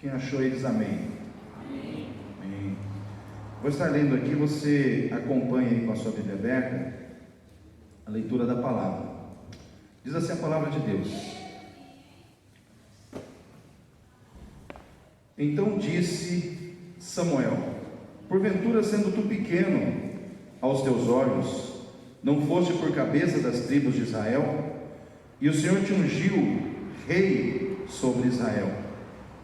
Quem achou eles, amém. Amém. Vou estar lendo aqui, você acompanha aí com a sua Bíblia aberta a leitura da palavra. Diz assim a palavra de Deus: Então disse Samuel: porventura, sendo tu pequeno aos teus olhos, não foste por cabeça das tribos de Israel? E o Senhor te ungiu rei sobre Israel.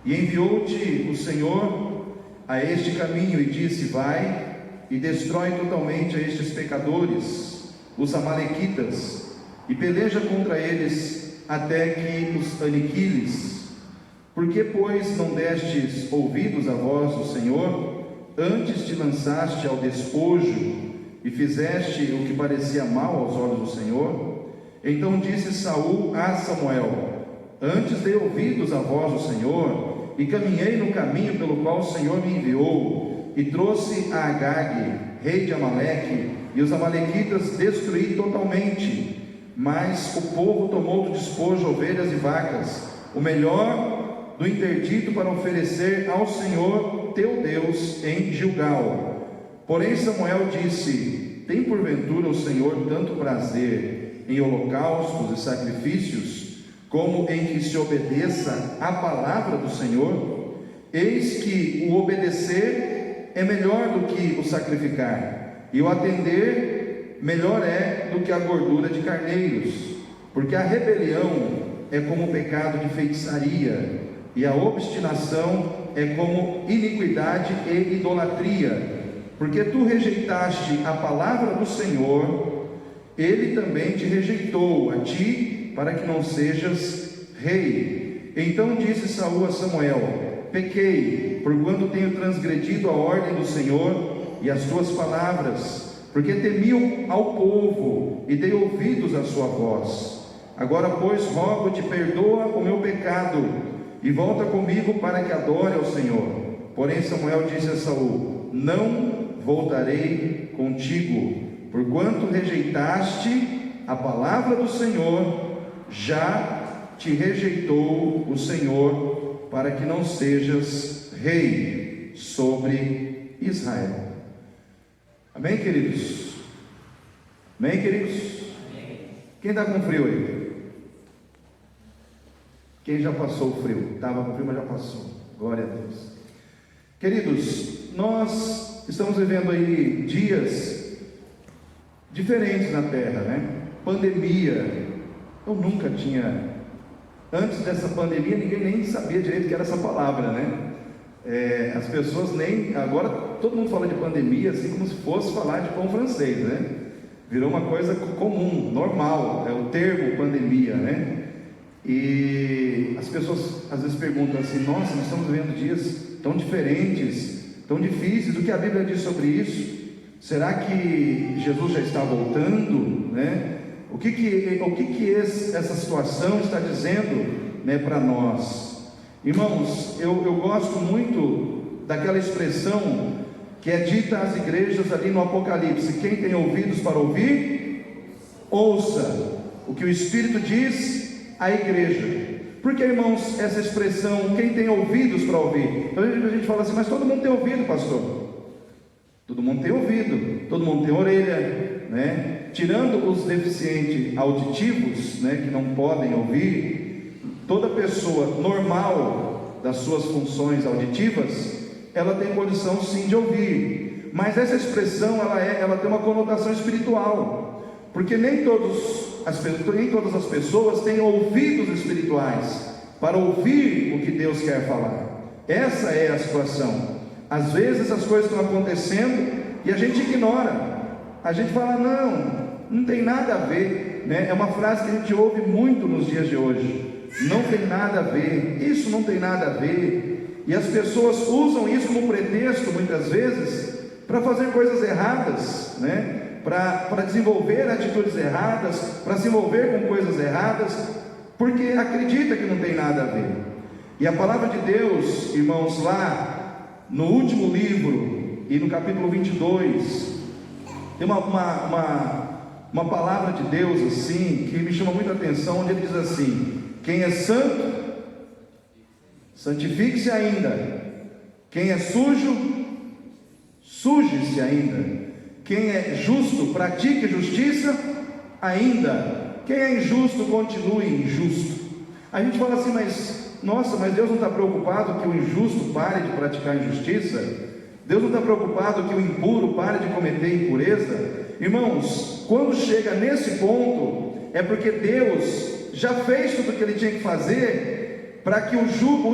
E enviou-te o Senhor a este caminho e disse: vai e destrói totalmente a estes pecadores, os amalequitas, e peleja contra eles até que os aniquiles. Por que, pois, não destes ouvidos à voz do Senhor? Antes te lançaste ao despojo e fizeste o que parecia mal aos olhos do Senhor? Então disse Saul a Samuel: antes dei ouvidos à voz do Senhor e caminhei no caminho pelo qual o Senhor me enviou, e trouxe a Agag, rei de Amaleque, e os amalequitas destruí totalmente. Mas o povo tomou do despojo ovelhas e vacas, o melhor do interdito, para oferecer ao Senhor teu Deus em Gilgal. Porém Samuel disse: tem porventura o Senhor tanto prazer em holocaustos e sacrifícios, como em que se obedeça a palavra do Senhor? Eis que o obedecer é melhor do que o sacrificar, e o atender melhor é do que a gordura de carneiros. Porque a rebelião é como o pecado de feitiçaria, e a obstinação é como iniquidade e idolatria. Porque tu rejeitaste a palavra do Senhor, ele também te rejeitou a ti, para que não sejas rei. Então disse Saul a Samuel: pequei, porquanto tenho transgredido a ordem do Senhor e as tuas palavras, porque temi ao povo e dei ouvidos à sua voz. Agora, pois, rogo-te, perdoa o meu pecado e volta comigo para que adore ao Senhor. Porém Samuel disse a Saul: não voltarei contigo, porquanto rejeitaste a palavra do Senhor, já te rejeitou o Senhor, para que não sejas rei sobre Israel. Amém, queridos? Amém, queridos? Amém. Quem está com frio aí? Quem já passou o frio? Estava com frio, mas já passou. Glória a Deus. Queridos, nós estamos vivendo aí dias diferentes na terra, né? Pandemia. Eu nunca tinha, antes dessa pandemia, ninguém nem sabia direito o que era essa palavra, né? As pessoas nem, agora todo mundo fala de pandemia assim como se fosse falar de pão francês, né? Virou uma coisa comum, normal, é o termo pandemia, né? E as pessoas às vezes perguntam assim: nossa, nós estamos vivendo dias tão diferentes, tão difíceis, o que a Bíblia diz sobre isso? Será que Jesus já está voltando, né? O que essa situação está dizendo, né, para nós? Irmãos, eu gosto muito daquela expressão que é dita às igrejas ali no Apocalipse: quem tem ouvidos para ouvir, ouça o que o Espírito diz à igreja. Porque, irmãos, essa expressão, quem tem ouvidos para ouvir, a gente fala assim: mas todo mundo tem ouvido, pastor. Todo mundo tem ouvido, todo mundo tem orelha, né? Tirando os deficientes auditivos, né, que não podem ouvir, toda pessoa normal das suas funções auditivas, ela tem condição sim de ouvir. Mas essa expressão ela tem uma conotação espiritual, porque nem todas as pessoas têm ouvidos espirituais para ouvir o que Deus quer falar. Essa é a situação. Às vezes as coisas estão acontecendo e a gente ignora. A gente fala: não tem nada a ver, né? É uma frase que a gente ouve muito nos dias de hoje: não tem nada a ver, isso não tem nada a ver. E as pessoas usam isso como pretexto, muitas vezes, para fazer coisas erradas, né? Para desenvolver atitudes erradas, para se envolver com coisas erradas, porque acredita que não tem nada a ver. E a palavra de Deus, irmãos, lá no último livro e no capítulo 22, tem uma palavra de Deus assim, que me chama muita atenção, onde ele diz assim: quem é santo, santifique-se ainda. Quem é sujo, suje-se ainda. Quem é justo, pratique justiça ainda. Quem é injusto, continue injusto. A gente fala assim, mas Deus não está preocupado que o injusto pare de praticar injustiça? Deus não está preocupado que o impuro pare de cometer impureza? Irmãos, quando chega nesse ponto, é porque Deus já fez tudo o que Ele tinha que fazer para que o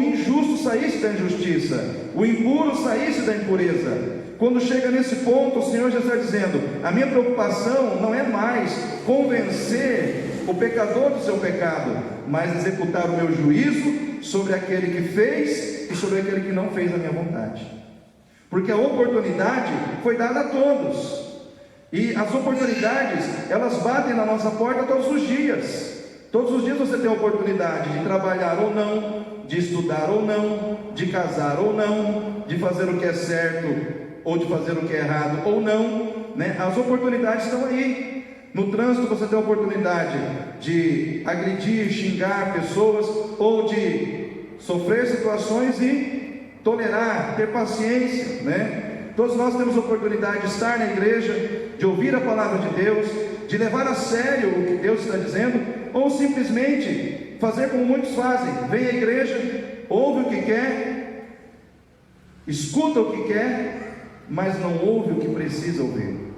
injusto saísse da injustiça, o impuro saísse da impureza. Quando chega nesse ponto, o Senhor já está dizendo: a minha preocupação não é mais convencer o pecador do seu pecado, mas executar o meu juízo sobre aquele que fez e sobre aquele que não fez a minha vontade. Porque a oportunidade foi dada a todos, e as oportunidades, elas batem na nossa porta todos os dias. Todos os dias você tem a oportunidade de trabalhar ou não, de estudar ou não, de casar ou não, de fazer o que é certo ou de fazer o que é errado ou não, né? As oportunidades estão aí. No trânsito você tem a oportunidade de agredir, xingar pessoas, ou de sofrer situações e tolerar, ter paciência, né? Todos nós temos a oportunidade de estar na igreja, de ouvir a palavra de Deus, de levar a sério o que Deus está dizendo, ou simplesmente fazer como muitos fazem: vem à igreja, ouve o que quer, escuta o que quer, mas não ouve o que precisa ouvir.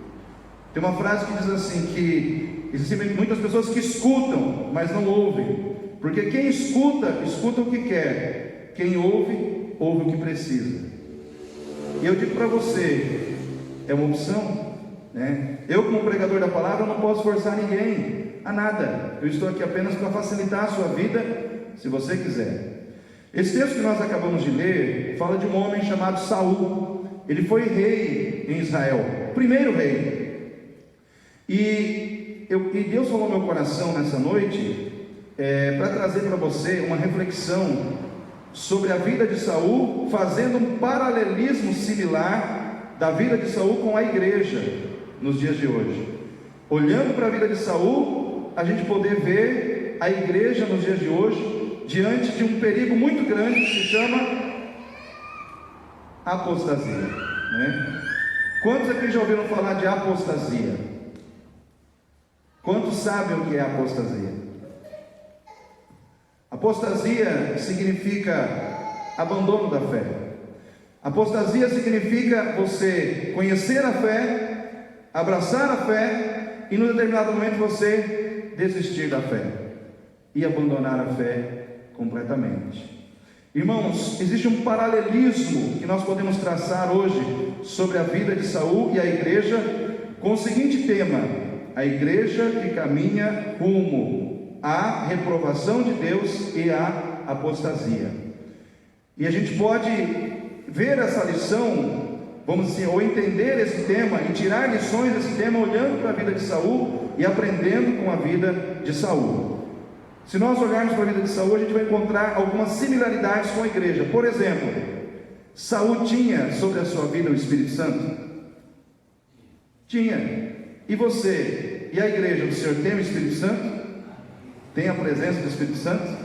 Tem uma frase que diz assim, que existem muitas pessoas que escutam, mas não ouvem, porque quem escuta, escuta o que quer, quem ouve, ouve o que precisa. E eu digo para você, é uma opção, né? Eu, como pregador da palavra, não posso forçar ninguém a nada. Eu estou aqui apenas para facilitar a sua vida, se você quiser. Esse texto que nós acabamos de ler fala de um homem chamado Saul. Ele foi rei em Israel, primeiro rei. E Deus falou no meu coração nessa noite para trazer para você uma reflexão sobre a vida de Saul, fazendo um paralelismo similar da vida de Saul com a igreja nos dias de hoje. Olhando para a vida de Saul, a gente poder ver a igreja nos dias de hoje diante de um perigo muito grande que se chama apostasia, né? Quantos aqui já ouviram falar de apostasia? Quantos sabem o que é apostasia? Apostasia significa abandono da fé. Apostasia significa você conhecer a fé, abraçar a fé, e num determinado momento você desistir da fé e abandonar a fé completamente. Irmãos, existe um paralelismo que nós podemos traçar hoje sobre a vida de Saul e a igreja, com o seguinte tema: a igreja que caminha rumo à reprovação de Deus e à apostasia. E a gente pode ver essa lição, vamos dizer, ou entender esse tema e tirar lições desse tema olhando para a vida de Saul e aprendendo com a vida de Saul. Se nós olharmos para a vida de Saul, a gente vai encontrar algumas similaridades com a igreja. Por exemplo, Saul tinha sobre a sua vida o Espírito Santo? Tinha. E você e a igreja do Senhor tem o Espírito Santo? Tem a presença do Espírito Santo?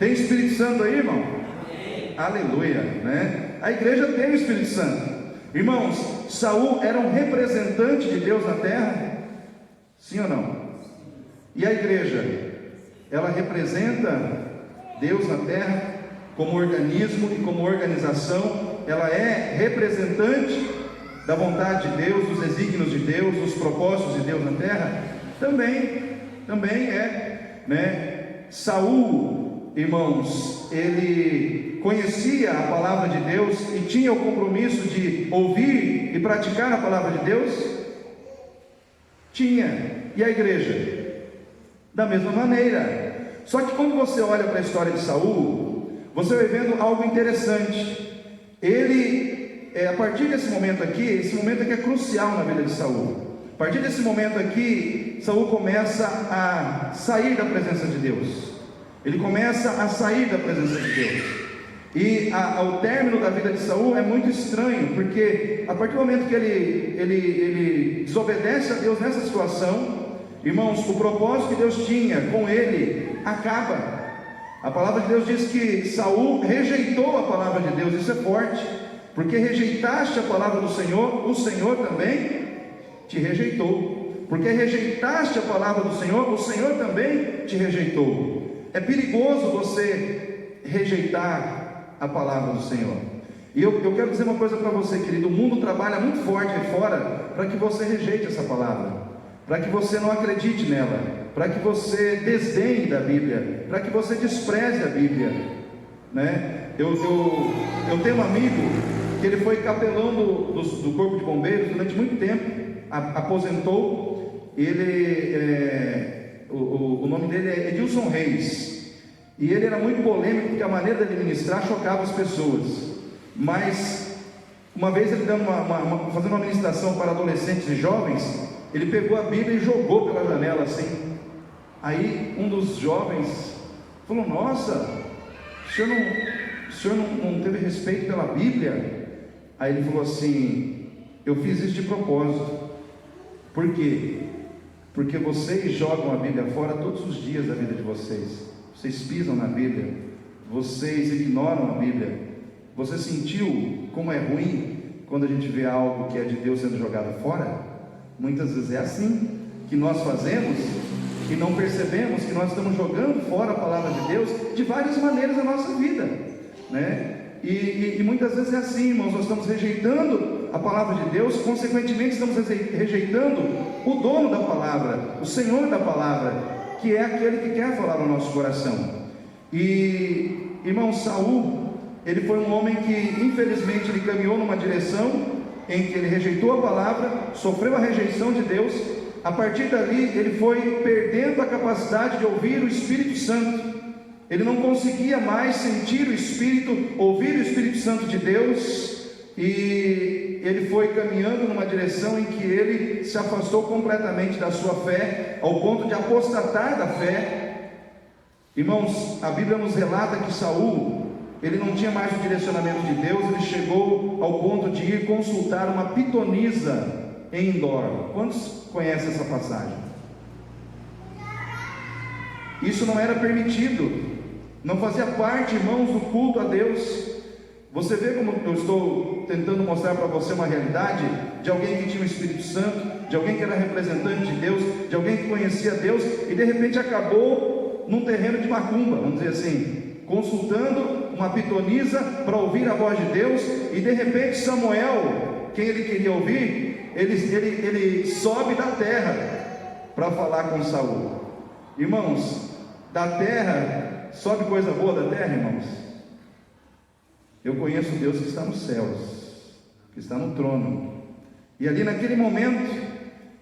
Tem Espírito Santo aí, irmão? Amém. Aleluia, né? A igreja tem o Espírito Santo. Irmãos, Saul era um representante de Deus na terra? Sim ou não? E a igreja, ela representa Deus na terra como organismo e como organização? Ela é representante da vontade de Deus, dos desígnios de Deus, dos propósitos de Deus na terra? Também é, né? Saul, irmãos, ele conhecia a palavra de Deus e tinha o compromisso de ouvir e praticar a palavra de Deus? Tinha. E a igreja? Da mesma maneira. Só que quando você olha para a história de Saul, você vai vendo algo interessante. Ele, a partir desse momento aqui, esse momento aqui é crucial na vida de Saul. A partir desse momento aqui, Saul começa a sair da presença de Deus. Ele começa a sair da presença de Deus. E ao término da vida de Saul é muito estranho, porque a partir do momento que ele desobedece a Deus nessa situação, irmãos, o propósito que Deus tinha com ele acaba. A palavra de Deus diz que Saul rejeitou a palavra de Deus. Isso é forte, porque rejeitaste a palavra do Senhor, o Senhor também te rejeitou. Porque rejeitaste a palavra do Senhor, o Senhor também te rejeitou. É perigoso você rejeitar a palavra do Senhor. E eu quero dizer uma coisa para você, querido: o mundo trabalha muito forte aí fora para que você rejeite essa palavra, para que você não acredite nela, para que você desdenhe da Bíblia, para que você despreze a Bíblia, né? Eu tenho um amigo que ele foi capelão do Corpo de Bombeiros durante muito tempo, aposentou. Ele, o nome dele é Edilson Reis, e ele era muito polêmico, porque a maneira dele ministrar chocava as pessoas. Mas uma vez ele fazendo uma ministração para adolescentes e jovens, ele pegou a Bíblia e jogou pela janela assim. Aí um dos jovens falou: nossa, o senhor não teve respeito pela Bíblia? Aí ele falou assim: eu fiz isso de propósito. Por quê? Porque vocês jogam a Bíblia fora todos os dias da vida de vocês. Vocês pisam na Bíblia, vocês ignoram a Bíblia. Você sentiu como é ruim quando a gente vê algo que é de Deus sendo jogado fora? Muitas vezes é assim que nós fazemos e não percebemos que nós estamos jogando fora a palavra de Deus de várias maneiras na nossa vida, né? E muitas vezes é assim, irmãos, nós estamos rejeitando a palavra de Deus, consequentemente estamos rejeitando o dono da palavra, o Senhor da palavra, que é aquele que quer falar no nosso coração. E, irmão, Saul, ele foi um homem que infelizmente ele caminhou numa direção em que ele rejeitou a palavra, sofreu a rejeição de Deus. A partir dali ele foi perdendo a capacidade de ouvir o Espírito Santo. Ele não conseguia mais sentir o Espírito, ouvir o Espírito Santo de Deus, e ele foi caminhando numa direção em que ele se afastou completamente da sua fé, ao ponto de apostatar da fé. Irmãos, a Bíblia nos relata que Saul, ele não tinha mais o direcionamento de Deus. Ele chegou ao ponto de ir consultar uma pitonisa em Endor. Quantos conhecem essa passagem? Isso não era permitido, não fazia parte, irmãos, do culto a Deus. Você vê como eu estou tentando mostrar para você uma realidade de alguém que tinha o Espírito Santo, de alguém que era representante de Deus, de alguém que conhecia Deus, e de repente acabou num terreno de macumba, vamos dizer assim, consultando uma pitonisa para ouvir a voz de Deus. E de repente Samuel, quem ele queria ouvir, ele sobe da terra para falar com Saul. Irmãos, da terra, sobe coisa boa da terra, irmãos? Eu conheço Deus que está nos céus, que está no trono. E ali naquele momento,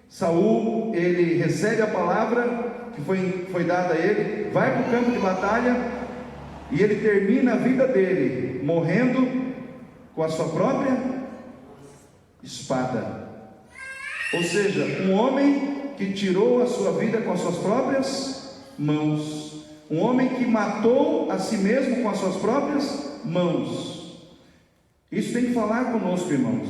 Saul, ele recebe a palavra que foi dada a ele, vai para o campo de batalha, e ele termina a vida dele morrendo com a sua própria espada. Ou seja, um homem que tirou a sua vida com as suas próprias mãos, um homem que matou a si mesmo com as suas próprias mãos. Isso tem que falar conosco, irmãos.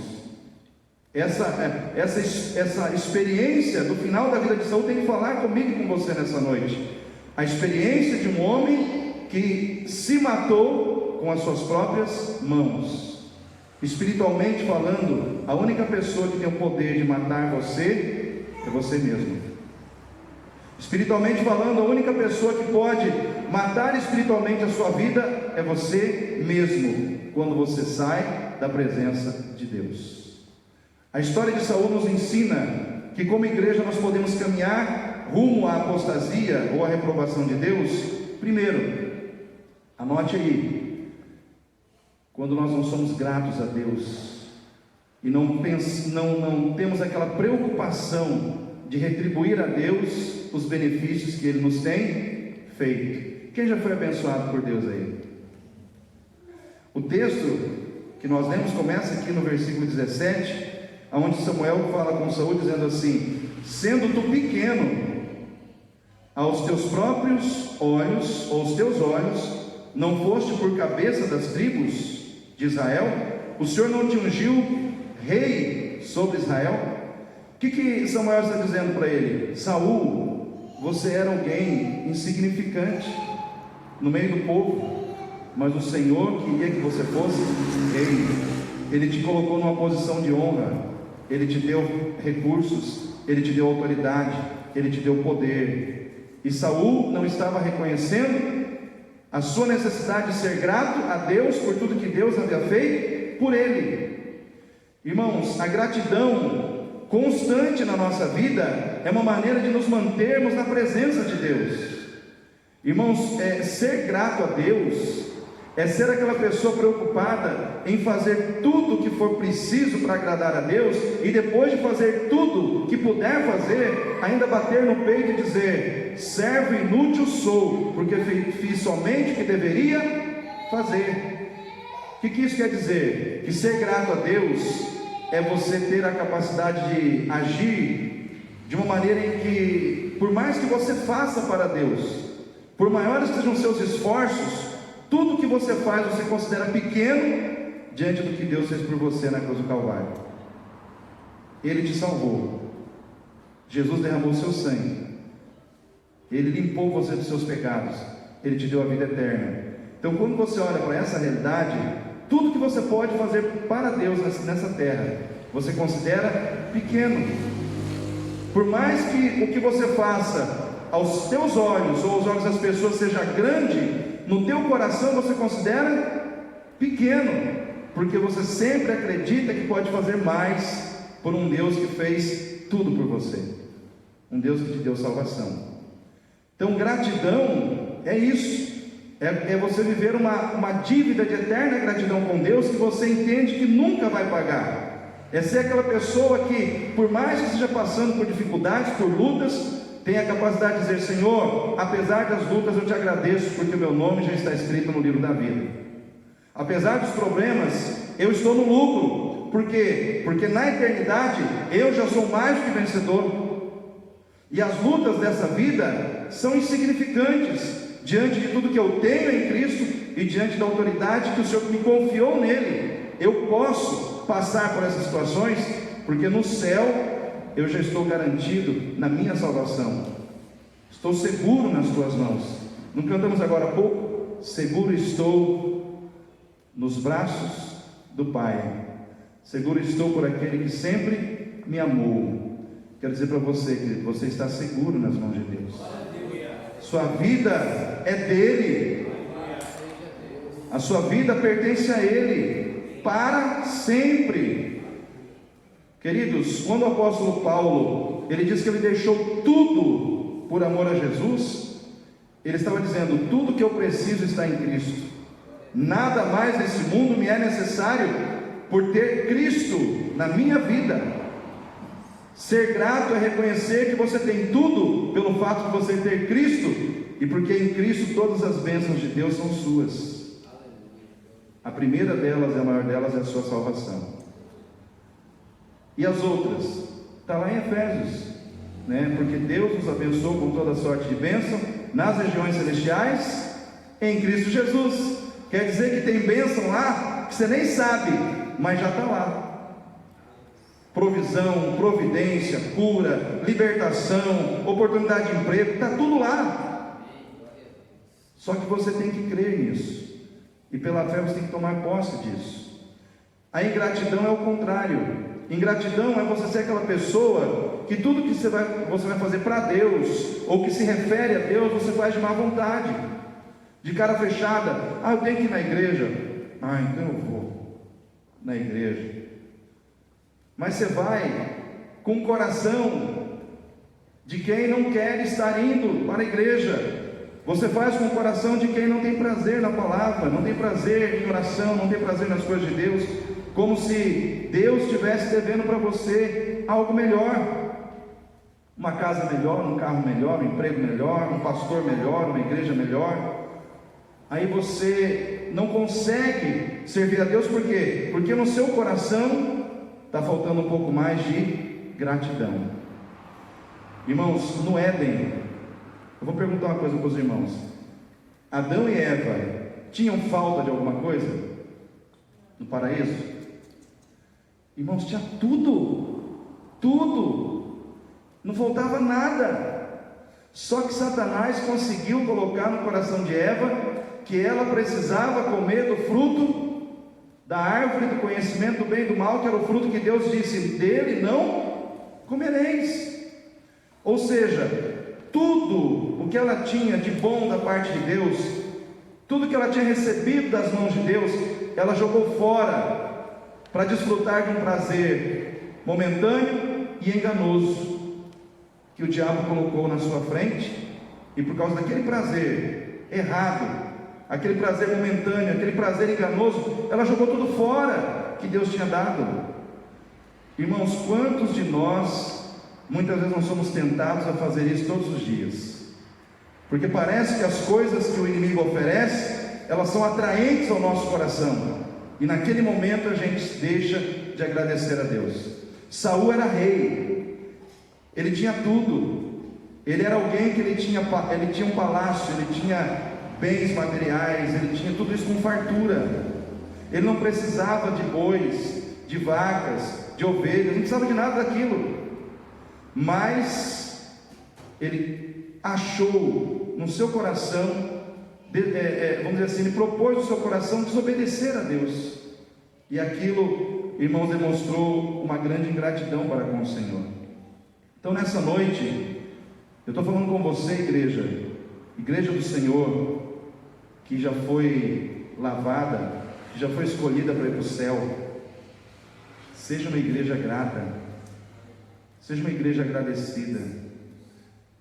Essa experiência do final da vida de Saul tem que falar comigo e com você nessa noite. A experiência de um homem que se matou com as suas próprias mãos. Espiritualmente falando, a única pessoa que tem o poder de matar você é você mesmo. Espiritualmente falando, a única pessoa que pode matar espiritualmente a sua vida é você mesmo, quando você sai da presença de Deus. A história de Saul nos ensina que como igreja nós podemos caminhar rumo à apostasia ou à reprovação de Deus. Primeiro, anote aí, quando nós não somos gratos a Deus e não temos aquela preocupação de retribuir a Deus os benefícios que Ele nos tem feito. Quem já foi abençoado por Deus aí? O texto que nós lemos começa aqui no versículo 17, onde Samuel fala com Saul dizendo assim: sendo tu pequeno aos teus próprios olhos, ou aos teus olhos, não foste por cabeça das tribos de Israel? O Senhor não te ungiu rei sobre Israel? O que Samuel está dizendo para ele? Saul, você era alguém insignificante, no meio do povo, mas o Senhor queria que você fosse rei. Ele te colocou numa posição de honra, Ele te deu recursos, Ele te deu autoridade, Ele te deu poder. E Saul não estava reconhecendo a sua necessidade de ser grato a Deus por tudo que Deus havia feito por ele. Irmãos, a gratidão constante na nossa vida é uma maneira de nos mantermos na presença de Deus. Irmãos, ser grato a Deus é ser aquela pessoa preocupada em fazer tudo o que for preciso para agradar a Deus, e depois de fazer tudo que puder fazer, ainda bater no peito e dizer: servo inútil sou, porque fiz somente o que deveria fazer. O que isso quer dizer? Que ser grato a Deus é você ter a capacidade de agir de uma maneira em que, por mais que você faça para Deus, por maiores que sejam os seus esforços, tudo que você faz você considera pequeno diante do que Deus fez por você na cruz do Calvário. Ele te salvou, Jesus derramou o seu sangue, Ele limpou você dos seus pecados, Ele te deu a vida eterna. Então, quando você olha para essa realidade, tudo que você pode fazer para Deus nessa terra, você considera pequeno. Por mais que o que você faça aos teus olhos ou aos olhos das pessoas seja grande, no teu coração você considera pequeno, porque você sempre acredita que pode fazer mais por um Deus que fez tudo por você, um Deus que te deu salvação. Então, gratidão é isso, é você viver uma dívida de eterna gratidão com Deus, que você entende que nunca vai pagar. É ser aquela pessoa que, por mais que esteja passando por dificuldades, por lutas, tem a capacidade de dizer: Senhor, apesar das lutas eu te agradeço, porque o meu nome já está escrito no livro da vida. Apesar dos problemas, eu estou no lucro. Por quê? Porque na eternidade eu já sou mais do que vencedor. E as lutas dessa vida são insignificantes diante de tudo que eu tenho em Cristo e diante da autoridade que o Senhor me confiou nele. Eu posso passar por essas situações, porque no céu eu já estou garantido na minha salvação. Estou seguro nas tuas mãos. Não cantamos agora há pouco? Seguro estou nos braços do Pai. Seguro estou por aquele que sempre me amou. Quero dizer para você que você está seguro nas mãos de Deus. Sua vida é dele. A sua vida pertence a Ele para sempre. Queridos, quando o apóstolo Paulo, ele diz que ele deixou tudo por amor a Jesus, ele estava dizendo: tudo que eu preciso está em Cristo. Nada mais nesse mundo me é necessário por ter Cristo na minha vida. Ser grato é reconhecer que você tem tudo pelo fato de você ter Cristo, e porque em Cristo todas as bênçãos de Deus são suas. A primeira delas e a maior delas é a sua salvação. E as outras? Está lá em Efésios, né? Porque Deus nos abençoou com toda sorte de bênção nas regiões celestiais em Cristo Jesus. Quer dizer que tem bênção lá que você nem sabe, mas já está lá. Provisão, providência, cura, libertação, oportunidade de emprego, está tudo lá. Só que você tem que crer nisso, e pela fé você tem que tomar posse disso. A ingratidão é o contrário. Ingratidão é você ser aquela pessoa que tudo que você vai fazer para Deus, ou que se refere a Deus, você faz de má vontade, de cara fechada. Eu tenho que ir na igreja. Então eu vou na igreja. Mas você vai com o coração de quem não quer estar indo para a igreja. Você faz com o coração de quem não tem prazer na palavra, não tem prazer em oração, não tem prazer nas coisas de Deus, como se Deus estivesse devendo para você algo melhor, uma casa melhor, um carro melhor, um emprego melhor, um pastor melhor, uma igreja melhor. Aí você não consegue servir a Deus. Por quê? Porque no seu coração está faltando um pouco mais de gratidão. Irmãos, no Éden, eu vou perguntar uma coisa para os irmãos: Adão e Eva tinham falta de alguma coisa no paraíso? Irmãos, tinha tudo, não faltava nada. Só que Satanás conseguiu colocar no coração de Eva que ela precisava comer do fruto da árvore do conhecimento do bem e do mal, que era o fruto que Deus disse: dele não comereis. Ou seja, tudo o que ela tinha de bom da parte de Deus, tudo que ela tinha recebido das mãos de Deus, ela jogou fora para desfrutar de um prazer momentâneo e enganoso que o diabo colocou na sua frente, e por causa daquele prazer errado, aquele prazer momentâneo, aquele prazer enganoso, ela jogou tudo fora que Deus tinha dado. Irmãos, quantos de nós muitas vezes não somos tentados a fazer isso todos os dias? Porque parece que as coisas que o inimigo oferece, elas são atraentes ao nosso coração, e naquele momento a gente deixa de agradecer a Deus. Saul era rei, ele tinha tudo, ele era alguém que ele tinha um palácio, ele tinha bens materiais, ele tinha tudo isso com fartura. Ele não precisava de bois, de vacas, de ovelhas, não precisava de nada daquilo. Mas ele achou no seu coração, vamos dizer assim, ele propôs no seu coração desobedecer a Deus, e aquilo, irmãos, demonstrou uma grande ingratidão para com o Senhor. Então nessa noite, eu estou falando com você, igreja do Senhor, que já foi lavada, que já foi escolhida para ir para o céu. Seja uma igreja grata, seja uma igreja agradecida.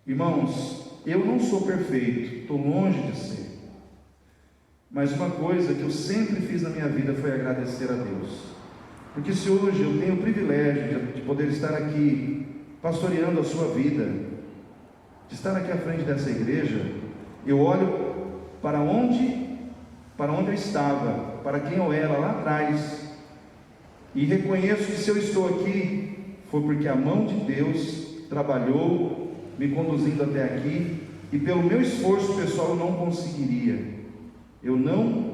Irmãos, eu não sou perfeito, estou longe de ser, mas uma coisa que eu sempre fiz na minha vida foi agradecer a Deus. Porque se hoje eu tenho o privilégio de poder estar aqui pastoreando a sua vida, de estar aqui à frente dessa igreja, eu olho para onde eu estava, para quem eu era lá atrás, e reconheço que se eu estou aqui, foi porque a mão de Deus trabalhou, me conduzindo até aqui, e pelo meu esforço pessoal eu não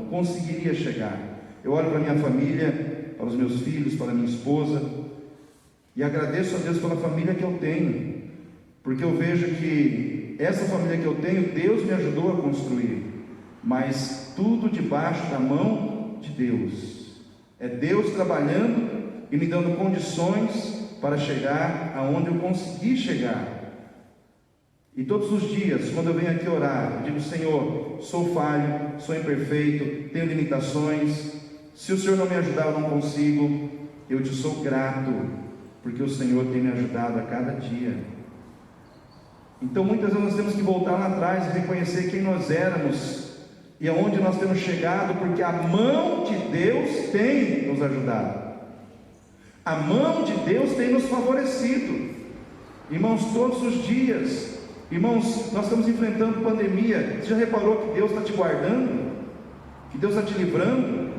conseguiria chegar. Eu olho para a minha família, para os meus filhos, para a minha esposa, e agradeço a Deus pela família que eu tenho, porque eu vejo que essa família que eu tenho, Deus me ajudou a construir, mas tudo debaixo da mão de Deus. É Deus trabalhando e me dando condições para chegar aonde eu consegui chegar. E todos os dias, quando eu venho aqui orar, eu digo: Senhor, sou falho, sou imperfeito, tenho limitações, se o Senhor não me ajudar eu não consigo. Eu te sou grato, porque o Senhor tem me ajudado a cada dia. Então muitas vezes nós temos que voltar lá atrás e reconhecer quem nós éramos e aonde nós temos chegado, porque a mão de Deus tem nos ajudado, a mão de Deus tem nos favorecido. Irmãos, todos os dias, irmãos, nós estamos enfrentando pandemia. Você já reparou que Deus está te guardando? Que Deus está te livrando?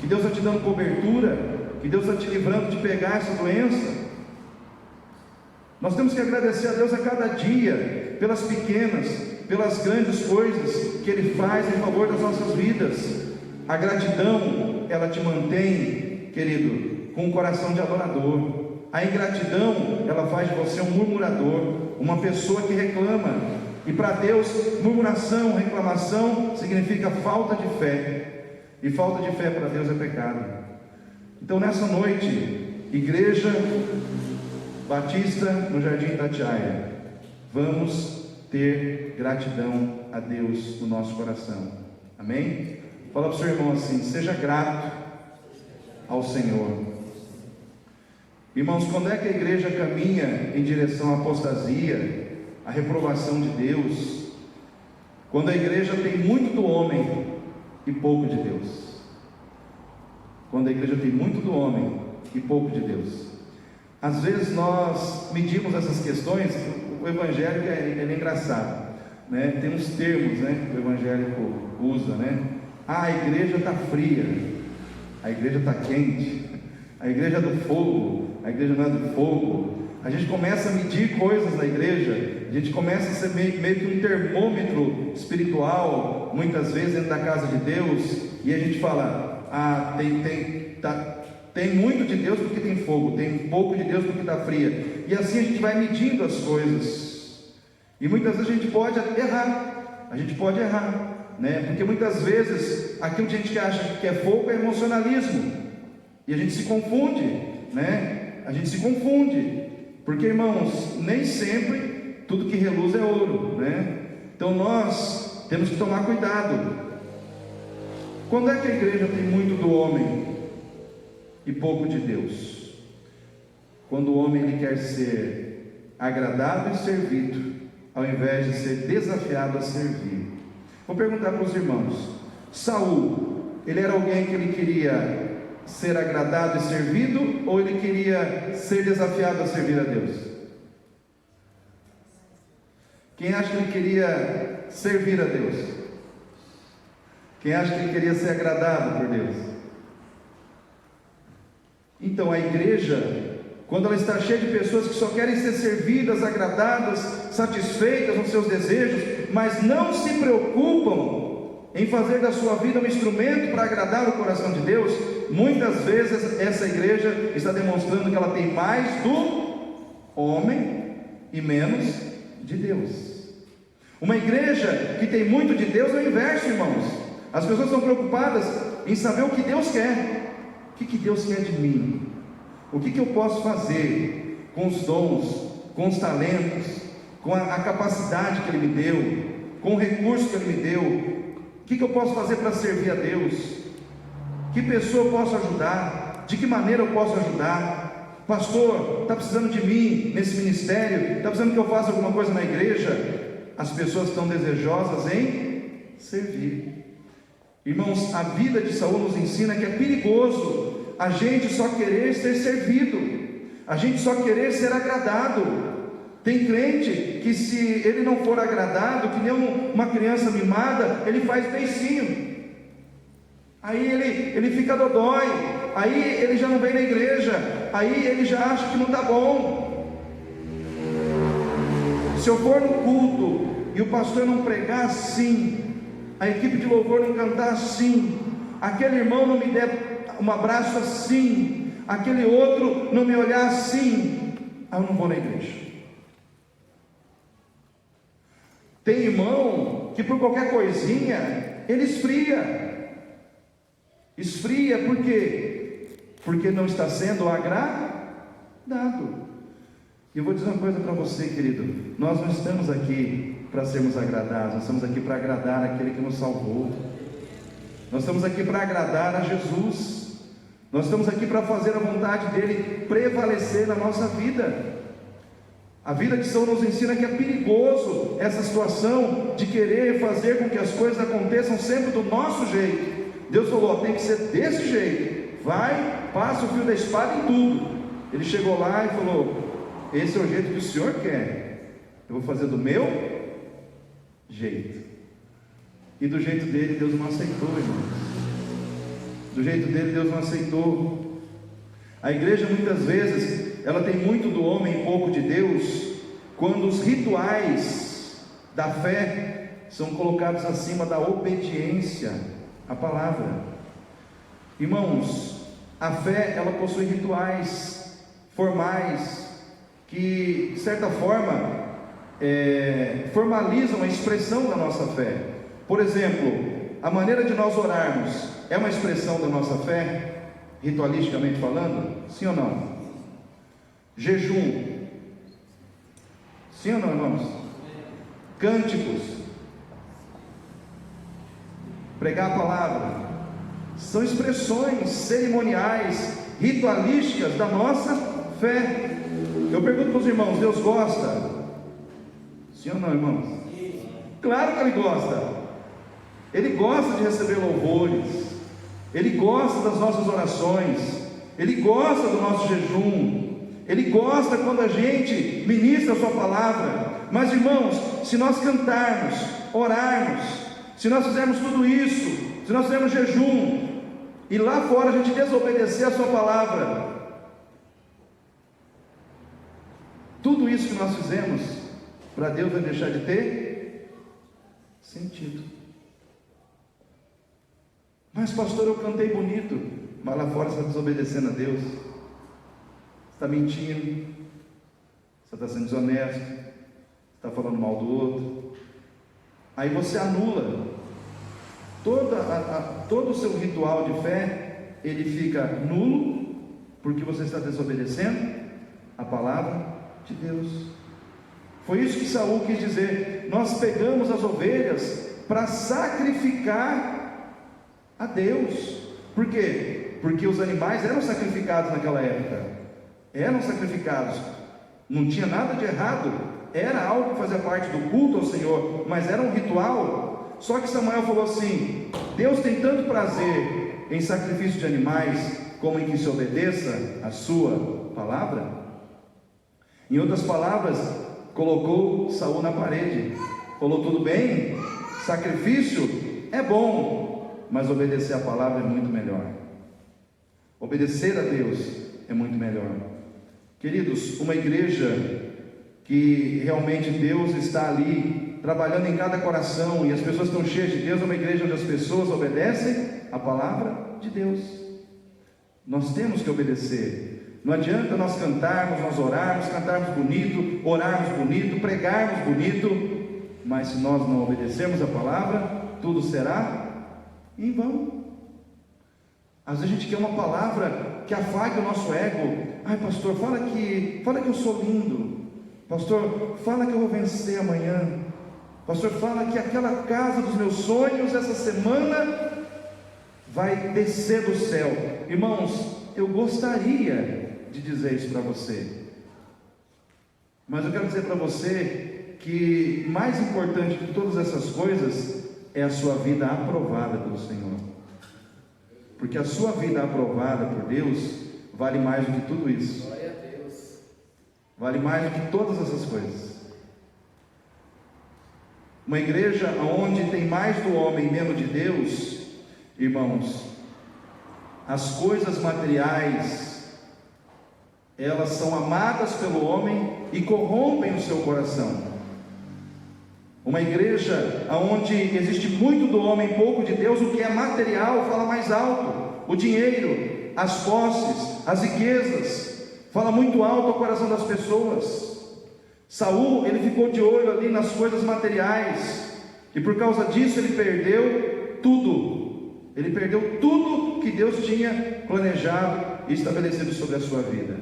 Que Deus está te dando cobertura? Que Deus está te livrando de pegar essa doença? Nós temos que agradecer a Deus a cada dia, pelas pequenas, pelas grandes coisas que Ele faz em favor das nossas vidas. A gratidão, ela te mantém, querido, com um coração de adorador. A ingratidão, ela faz de você um murmurador, uma pessoa que reclama. E para Deus, murmuração, reclamação significa falta de fé, e falta de fé para Deus é pecado. Então nessa noite, Igreja Batista no Jardim Itatiaia, vamos ter gratidão a Deus no nosso coração. Amém? Fala para o seu irmão assim: seja grato ao Senhor. Irmãos, quando é que a igreja caminha em direção à apostasia, à reprovação de Deus? Quando a igreja tem muito do homem e pouco de Deus. Quando a igreja tem muito do homem e pouco de Deus. Às vezes nós medimos essas questões. O evangélico é engraçado, né? Tem uns termos, né, que o evangélico usa, né? A igreja está fria, a igreja está quente, a igreja é do fogo, a igreja não é do fogo. A gente começa a medir coisas na igreja, a gente começa a ser meio que um termômetro espiritual, muitas vezes dentro da casa de Deus, e a gente fala: tem muito de Deus porque tem fogo, tem pouco de Deus porque está fria. E assim a gente vai medindo as coisas. E muitas vezes a gente pode errar. né? Porque muitas vezes aquilo que a gente acha que é fogo é emocionalismo, e a gente se confunde, né? A gente se confunde, porque, irmãos, nem sempre tudo que reluz é ouro, né? Então nós temos que tomar cuidado. Quando é que a igreja tem muito do homem e pouco de Deus? Quando o homem ele quer ser agradado e servido, ao invés de ser desafiado a servir. Vou perguntar para os irmãos: Saul, ele era alguém que ele queria ser agradado e servido, ou ele queria ser desafiado a servir a Deus? Quem acha que ele queria servir a Deus? Quem acha que ele queria ser agradado por Deus? Então a igreja, quando ela está cheia de pessoas que só querem ser servidas, agradadas, satisfeitas nos seus desejos, mas não se preocupam em fazer da sua vida um instrumento para agradar o coração de Deus, muitas vezes essa igreja está demonstrando que ela tem mais do homem e menos de Deus. Uma igreja que tem muito de Deus é o inverso, irmãos. As pessoas estão preocupadas em saber o que Deus quer. O que Deus quer de mim? O que eu posso fazer com os dons, com os talentos, com a capacidade que Ele me deu, com o recurso que Ele me deu? O que eu posso fazer para servir a Deus? Que pessoa eu posso ajudar? De que maneira eu posso ajudar? Pastor, está precisando de mim nesse ministério? Está precisando que eu faça alguma coisa na igreja? As pessoas estão desejosas em servir. Irmãos, a vida de Saul nos ensina que é perigoso a gente só querer ser servido, a gente só querer ser agradado. Tem crente que, se ele não for agradado, que nem uma criança mimada, ele faz beicinho, aí ele fica dodói, aí ele já não vem na igreja, aí ele já acha que não está bom. Se eu for no culto e o pastor não pregar assim, a equipe de louvor não cantar assim, aquele irmão não me der um abraço assim, aquele outro não me olhar assim, eu não vou na igreja. Tem irmão que por qualquer coisinha ele esfria, por quê? Porque não está sendo agradado. E eu vou dizer uma coisa para você, querido: nós não estamos aqui para sermos agradados, nós estamos aqui para agradar aquele que nos salvou, nós estamos aqui para agradar a Jesus, nós estamos aqui para fazer a vontade dele prevalecer na nossa vida. A vida de Saul nos ensina que é perigoso essa situação de querer fazer com que as coisas aconteçam sempre do nosso jeito. Deus falou: tem que ser desse jeito, vai, passa o fio da espada em tudo. Ele chegou lá e falou: esse é o jeito que o Senhor quer, eu vou fazer do meu jeito. E do jeito dele Deus não aceitou, irmãos. Do jeito dele Deus não aceitou. A igreja muitas vezes ela tem muito do homem e pouco de Deus, quando os rituais da fé são colocados acima da obediência à palavra. Irmãos, a fé ela possui rituais formais que, de certa forma, formalizam a expressão da nossa fé. Por exemplo, a maneira de nós orarmos é uma expressão da nossa fé, ritualisticamente falando? Sim ou não? Jejum, sim ou não, irmãos? Cânticos, pregar a palavra, são expressões cerimoniais, ritualísticas da nossa fé. Eu pergunto para os irmãos: Deus gosta? Sim ou não, irmãos? Claro que Ele gosta. Ele gosta de receber louvores, Ele gosta das nossas orações, Ele gosta do nosso jejum, Ele gosta quando a gente ministra a sua palavra. Mas, irmãos, se nós cantarmos, orarmos, se nós fizermos tudo isso, se nós fizermos jejum, e lá fora a gente desobedecer a sua palavra, tudo isso que nós fizemos, para Deus vai deixar de ter sentido. Mas, pastor, eu cantei bonito, mas lá fora você está desobedecendo a Deus, você está mentindo, você está sendo desonesto, está falando mal do outro. Aí você anula todo o seu ritual de fé, ele fica nulo, porque você está desobedecendo a palavra de Deus. Foi isso que Saul quis dizer: nós pegamos as ovelhas para sacrificar a Deus. Por quê? Porque os animais eram sacrificados naquela época, eram sacrificados, não tinha nada de errado, era algo que fazia parte do culto ao Senhor, mas era um ritual. Só que Samuel falou assim: Deus tem tanto prazer em sacrifício de animais, como em que se obedeça a sua palavra. Em outras palavras, colocou Saul na parede, falou: tudo bem, sacrifício é bom, mas obedecer a palavra é muito melhor. Obedecer a Deus é muito melhor. Queridos, uma igreja que realmente Deus está ali trabalhando em cada coração e as pessoas estão cheias de Deus, é uma igreja onde as pessoas obedecem a palavra de Deus. Nós temos que obedecer. Não adianta nós cantarmos, nós orarmos, cantarmos bonito, orarmos bonito, pregarmos bonito, mas se nós não obedecermos a palavra, tudo será em vão. Às vezes a gente quer uma palavra que afague o nosso ego. Ai, pastor, fala que eu sou lindo. Pastor, fala que eu vou vencer amanhã. Pastor, fala que aquela casa dos meus sonhos essa semana vai descer do céu. Irmãos, eu gostaria de dizer isso para você, mas eu quero dizer para você que mais importante que todas essas coisas é a sua vida aprovada pelo Senhor, porque a sua vida aprovada por Deus vale mais do que tudo isso. Glória a Deus. Vale mais do que todas essas coisas. Uma igreja onde tem mais do homem e menos de Deus, irmãos, as coisas materiais, elas são amadas pelo homem e corrompem o seu coração. Uma igreja onde existe muito do homem e pouco de Deus, o que é material fala mais alto. O dinheiro, as posses, as riquezas, fala muito alto ao coração das pessoas. Saul, ele ficou de olho ali nas coisas materiais, e por causa disso ele perdeu tudo. Ele perdeu tudo que Deus tinha planejado e estabelecido sobre a sua vida.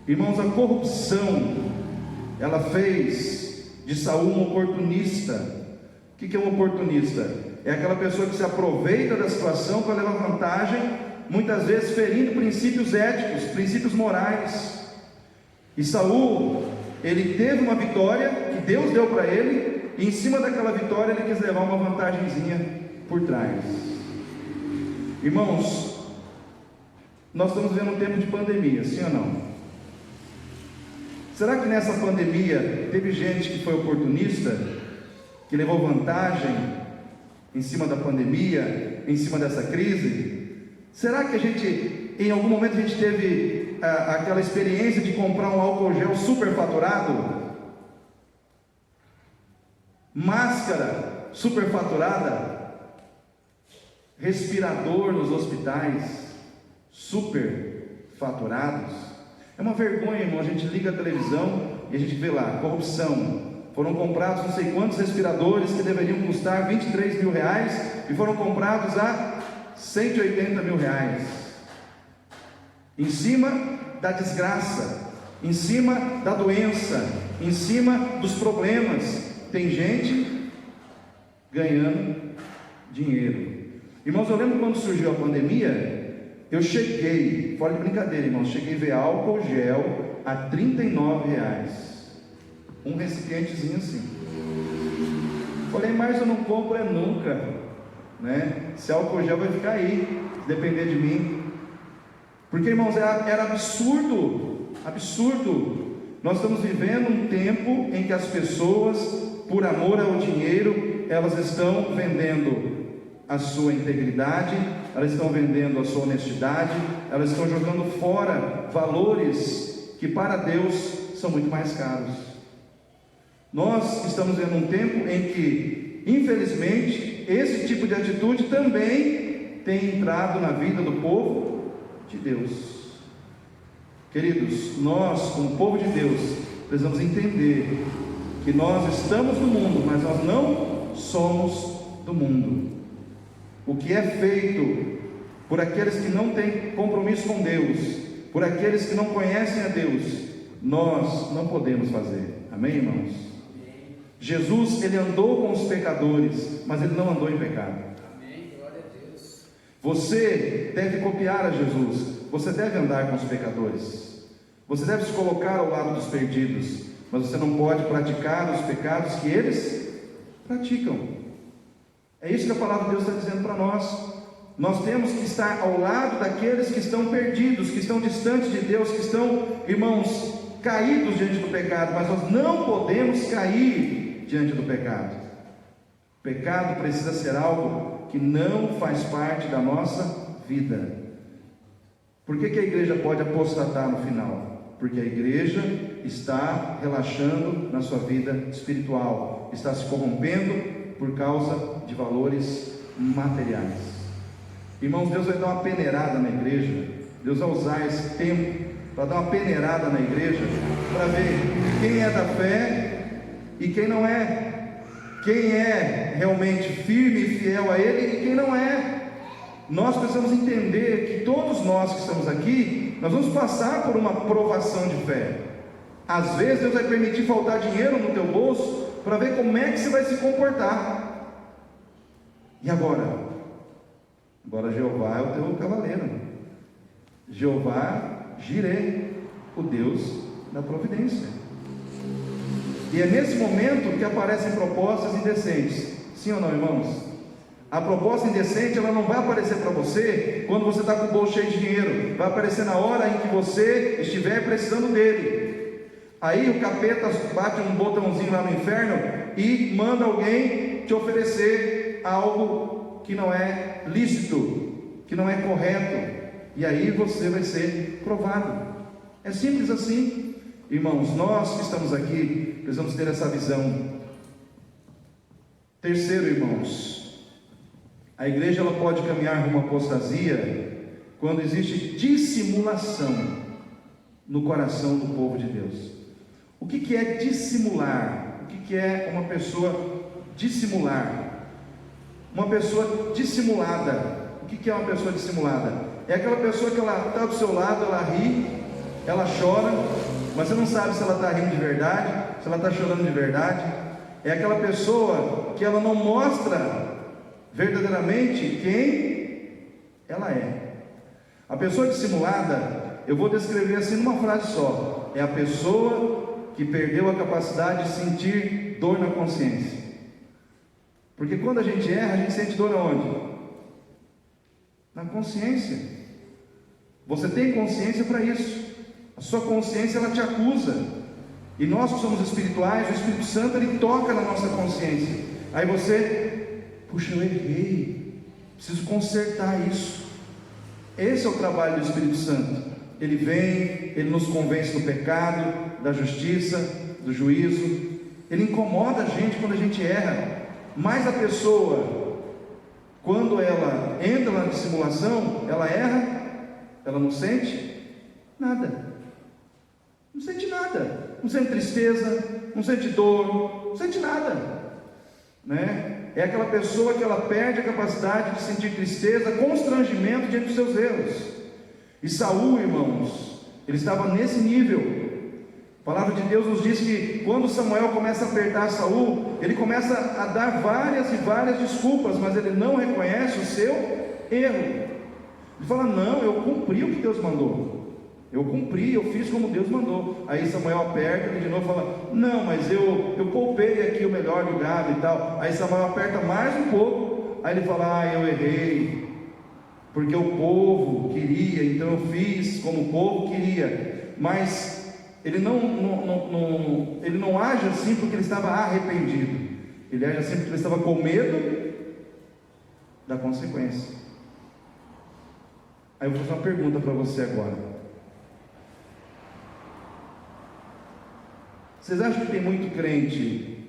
Irmãos, a corrupção, ela fez de Saul um oportunista. O que é um oportunista? É aquela pessoa que se aproveita da situação para levar vantagem, muitas vezes ferindo princípios éticos, princípios morais. E Saul, ele teve uma vitória que Deus deu para ele, e em cima daquela vitória ele quis levar uma vantagenzinha por trás. Irmãos, nós estamos vivendo um tempo de pandemia, sim ou não? Será que nessa pandemia teve gente que foi oportunista, que levou vantagem em cima da pandemia, em cima dessa crise? Será que em algum momento a gente teve aquela experiência de comprar um álcool gel superfaturado? Máscara superfaturada? Respirador nos hospitais superfaturados? É uma vergonha, irmão. A gente liga a televisão e a gente vê lá, corrupção. Foram comprados não sei quantos respiradores que deveriam custar 23 mil reais e foram comprados a 180 mil reais. Em cima da desgraça, em cima da doença, em cima dos problemas, tem gente ganhando dinheiro. Irmãos, eu lembro quando surgiu a pandemia, eu cheguei, fora de brincadeira, irmãos, cheguei a ver álcool gel a R$39, um recipientezinho assim. Falei, mas eu não compro nunca, né? Esse álcool gel vai ficar aí, se depender de mim. Porque, irmãos, era absurdo, absurdo. Nós estamos vivendo um tempo em que as pessoas, por amor ao dinheiro, elas estão vendendo a sua integridade, elas estão vendendo a sua honestidade, elas estão jogando fora valores que para Deus são muito mais caros. Nós estamos vendo um tempo em que, infelizmente, esse tipo de atitude também tem entrado na vida do povo de Deus. Queridos, nós, como povo de Deus, precisamos entender que nós estamos no mundo, mas nós não somos do mundo. o que é feito por aqueles que não têm compromisso com Deus, por aqueles que não conhecem a Deus, nós não podemos fazer. Amém, irmãos? Amém. Jesus, ele andou com os pecadores, mas ele não andou em pecado. Amém, glória a Deus. Você deve copiar a Jesus, você deve andar com os pecadores, você deve se colocar ao lado dos perdidos, mas você não pode praticar os pecados que eles praticam. É isso que a palavra de Deus está dizendo para nós. Nós temos que estar ao lado daqueles que estão perdidos, que estão distantes de Deus, que estão, irmãos, caídos diante do pecado, mas nós não podemos cair diante do pecado. O pecado precisa ser algo que não faz parte da nossa vida. Por que a igreja pode apostatar no final? Porque a igreja está relaxando na sua vida espiritual, está se corrompendo por causa de valores materiais. Irmãos, Deus vai dar uma peneirada na igreja. Deus vai usar esse tempo para dar uma peneirada na igreja, para ver quem é da fé e quem não é, quem é realmente firme e fiel a Ele e quem não é. Nós precisamos entender que todos nós que estamos aqui, nós vamos passar por uma provação de fé. Às vezes Deus vai permitir faltar dinheiro no teu bolso, para ver como é que você vai se comportar. E agora? Agora Jeová é o teu cavaleiro, Jeová Jireh, o Deus da providência. E é nesse momento que aparecem propostas indecentes. Sim ou não, irmãos? A proposta indecente, ela não vai aparecer para você quando você está com o bolso cheio de dinheiro. Vai aparecer na hora em que você estiver precisando dele. Aí o capeta bate um botãozinho lá no inferno e manda alguém te oferecer algo que não é lícito, que não é correto. E aí você vai ser provado. É simples assim. Irmãos, nós que estamos aqui precisamos ter essa visão. Terceiro, irmãos, a igreja ela pode caminhar rumo à apostasia quando existe dissimulação no coração do povo de Deus. O que é dissimular? O que é uma pessoa dissimular? Uma pessoa dissimulada. O que é uma pessoa dissimulada? É aquela pessoa que ela está do seu lado, ela ri, ela chora, mas você não sabe se ela está rindo de verdade, se ela está chorando de verdade. É aquela pessoa que ela não mostra verdadeiramente quem ela é. A pessoa dissimulada, eu vou descrever assim numa frase só: é a pessoa que perdeu a capacidade de sentir dor na consciência. Porque quando a gente erra, a gente sente dor aonde? Na consciência. Você tem consciência para isso. A sua consciência ela te acusa. E nós que somos espirituais, o Espírito Santo ele toca na nossa consciência. Aí você, puxa, eu errei, preciso consertar isso. Esse é o trabalho do Espírito Santo. Ele vem, ele nos convence do pecado, da justiça, do juízo. Ele incomoda a gente quando a gente erra. Mas a pessoa, quando ela entra na dissimulação, ela erra, ela não sente nada. Não sente nada. Não sente tristeza, não sente dor, não sente nada, né? É aquela pessoa que ela perde a capacidade de sentir tristeza, constrangimento diante dos seus erros. E Saul, irmãos, ele estava nesse nível. A palavra de Deus nos diz que quando Samuel começa a apertar Saul, ele começa a dar várias e várias desculpas, mas ele não reconhece o seu erro. Ele fala: não, eu cumpri o que Deus mandou. Eu cumpri, eu fiz como Deus mandou. Aí Samuel aperta e de novo fala: não, mas eu poupei aqui o melhor do gado e tal. Aí Samuel aperta mais um pouco. Aí ele fala: eu errei, porque o povo queria, então eu fiz como o povo queria. Mas ele não age assim porque ele estava arrependido. Ele age assim porque ele estava com medo da consequência. Aí eu vou fazer uma pergunta para você agora. Vocês acham que tem muito crente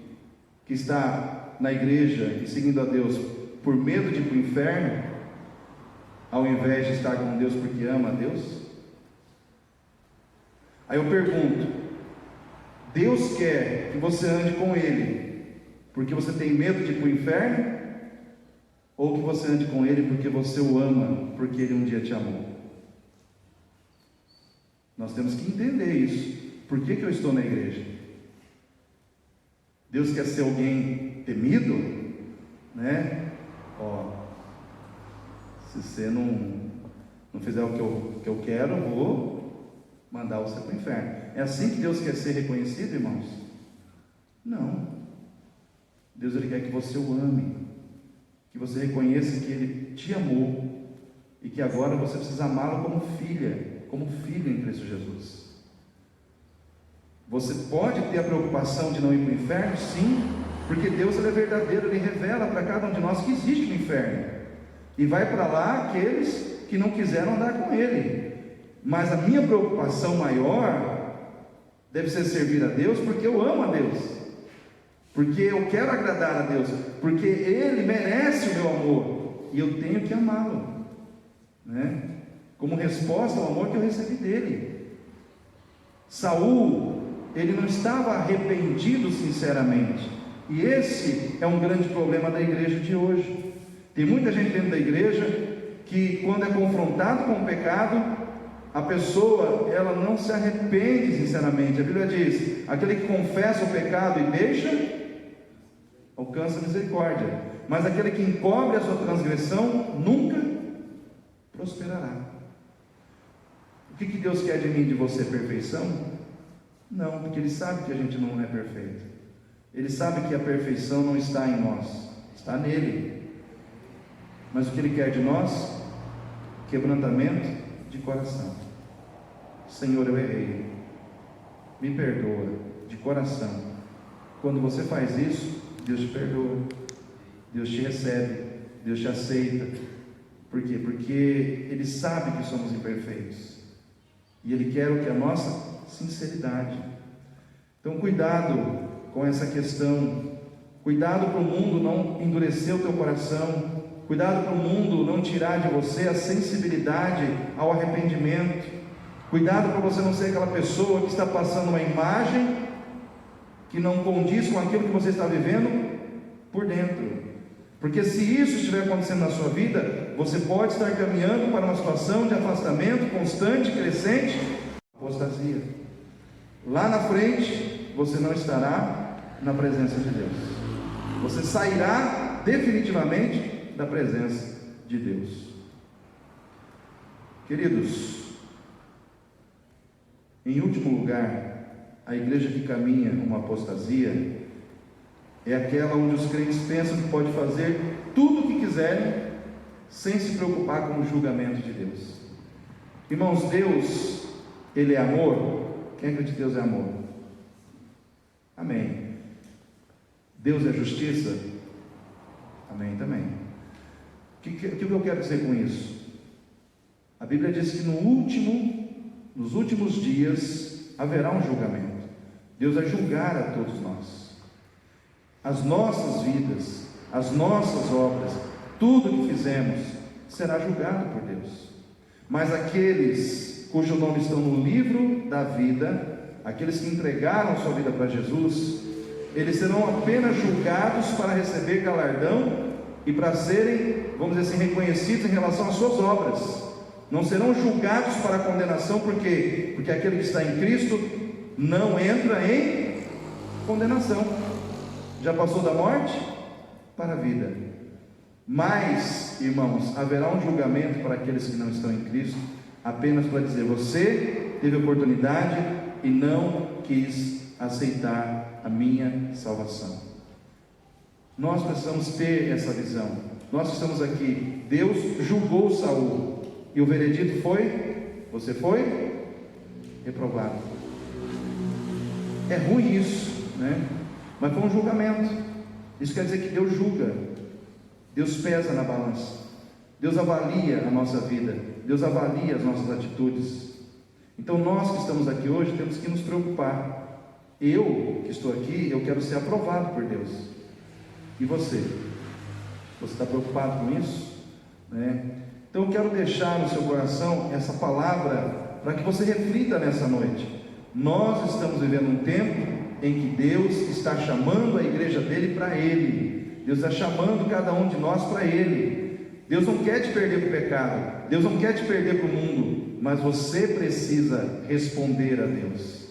que está na igreja e seguindo a Deus por medo de ir para o inferno, ao invés de estar com Deus porque ama a Deus? Aí eu pergunto: Deus quer que você ande com Ele porque você tem medo de ir para o inferno? ou que você ande com Ele porque você o ama, porque Ele um dia te amou. Nós temos que entender isso. Por que eu estou na igreja? Deus quer ser alguém temido, né? Se você não fizer o que eu quero, eu vou mandar você para o inferno. É assim que Deus quer ser reconhecido, irmãos? Não. Deus, Ele quer que você o ame, que você reconheça que Ele te amou e que agora você precisa amá-lo como filho em Cristo Jesus. Você pode ter a preocupação de não ir para o inferno? Sim, porque Deus, Ele é verdadeiro, Ele revela para cada um de nós que existe um inferno, e vai para lá aqueles que não quiseram andar com Ele. Mas a minha preocupação maior deve ser servir a Deus, porque eu amo a Deus, porque eu quero agradar a Deus, porque Ele merece o meu amor, e eu tenho que amá-lo, né? Como resposta ao amor que eu recebi dele. Saul, ele não estava arrependido sinceramente, e esse é um grande problema da igreja de hoje. Tem muita gente dentro da igreja que, quando é confrontado com o pecado, a pessoa, ela não se arrepende sinceramente. A Bíblia diz: aquele que confessa o pecado e deixa, alcança a misericórdia, mas aquele que encobre a sua transgressão nunca prosperará. O que Deus quer de mim e de você? Perfeição? Não, porque Ele sabe que a gente não é perfeito. Ele sabe que a perfeição não está em nós, está nele. Mas o que Ele quer de nós? Quebrantamento de coração. Senhor, eu errei, me perdoa, de coração. Quando você faz isso, Deus te perdoa, Deus te recebe, Deus te aceita. Por quê? Porque Ele sabe que somos imperfeitos, e Ele quer o que? A nossa sinceridade. Então cuidado com essa questão, cuidado para o mundo não endurecer o teu coração, cuidado para o mundo não tirar de você a sensibilidade ao arrependimento, cuidado para você não ser aquela pessoa que está passando uma imagem que não condiz com aquilo que você está vivendo por dentro. Porque se isso estiver acontecendo na sua vida, você pode estar caminhando para uma situação de afastamento constante, crescente, apostasia. Lá na frente, você não estará na presença de Deus. Você sairá definitivamente da presença de Deus. Queridos, em último lugar, a igreja que caminha uma apostasia é aquela onde os crentes pensam que pode fazer tudo o que quiserem, sem se preocupar com o julgamento de Deus. Irmãos, Deus, Ele é amor. Quem acredita que Deus é amor? Amém. Deus é justiça? Amém também. O que eu quero dizer com isso? A Bíblia diz que nos últimos dias haverá um julgamento. Deus vai julgar a todos nós. As nossas vidas, as nossas obras, tudo que fizemos será julgado por Deus. Mas aqueles cujo nome estão no livro da vida, aqueles que entregaram sua vida para Jesus, eles serão apenas julgados para receber galardão e para serem, vamos dizer assim, reconhecidos em relação às suas obras. Não serão julgados para condenação, porque aquele que está em Cristo não entra em condenação. Já passou da morte para a vida. Mas, irmãos, haverá um julgamento para aqueles que não estão em Cristo, apenas para dizer: você teve oportunidade e não quis aceitar a minha salvação. Nós precisamos ter essa visão. Nós estamos aqui, Deus julgou Saul, e o veredito foi: você foi reprovado. É ruim isso, né? Mas foi um julgamento. Isso quer dizer que Deus julga, Deus pesa na balança, Deus avalia a nossa vida, Deus avalia as nossas atitudes. Então nós que estamos aqui hoje temos que nos preocupar. Eu que estou aqui, eu quero ser aprovado por Deus. E você? Você está preocupado com isso? Né? Então eu quero deixar no seu coração essa palavra para que você reflita nessa noite. Nós estamos vivendo um tempo em que Deus está chamando a igreja dele para Ele. Deus está chamando cada um de nós para Ele. Deus não quer te perder para o pecado, Deus não quer te perder para o mundo, mas você precisa responder a Deus.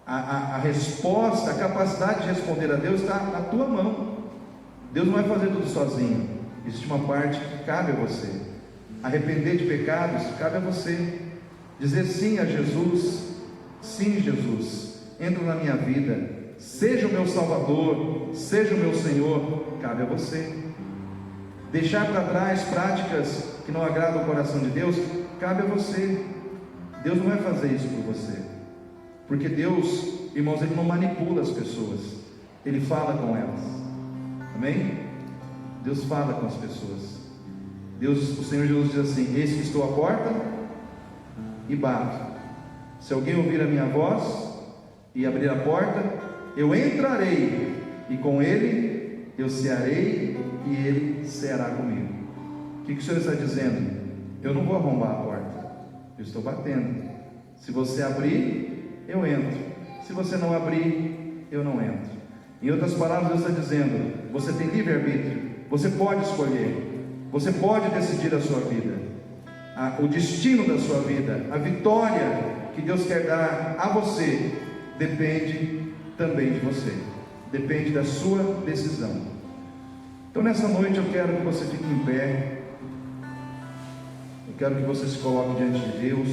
A resposta, a capacidade de responder a Deus está na tua mão. Deus não vai fazer tudo sozinho. Existe uma parte que cabe a você. Arrepender de pecados cabe a você. Dizer sim a Jesus. Sim, Jesus, entra na minha vida, seja o meu Salvador, seja o meu Senhor, cabe a você. Deixar para trás práticas que não agradam o coração de Deus, cabe a você. Deus não vai fazer isso por você, porque Deus, irmãos, Ele não manipula as pessoas, Ele fala com elas. Amém? Deus fala com as pessoas. O Senhor Jesus diz assim: eis que estou à porta e bato. Se alguém ouvir a minha voz e abrir a porta, eu entrarei, e com ele eu cearei, e ele ceará comigo. O que o Senhor está dizendo? Eu não vou arrombar a porta, eu estou batendo. Se você abrir, eu entro. Se você não abrir, eu não entro. Em outras palavras, Deus está dizendo: você tem livre-arbítrio, você pode escolher, você pode decidir a sua vida, o destino da sua vida, a vitória que Deus quer dar a você, depende também de você, depende da sua decisão. Então nessa noite eu quero que você fique em pé, eu quero que você se coloque diante de Deus.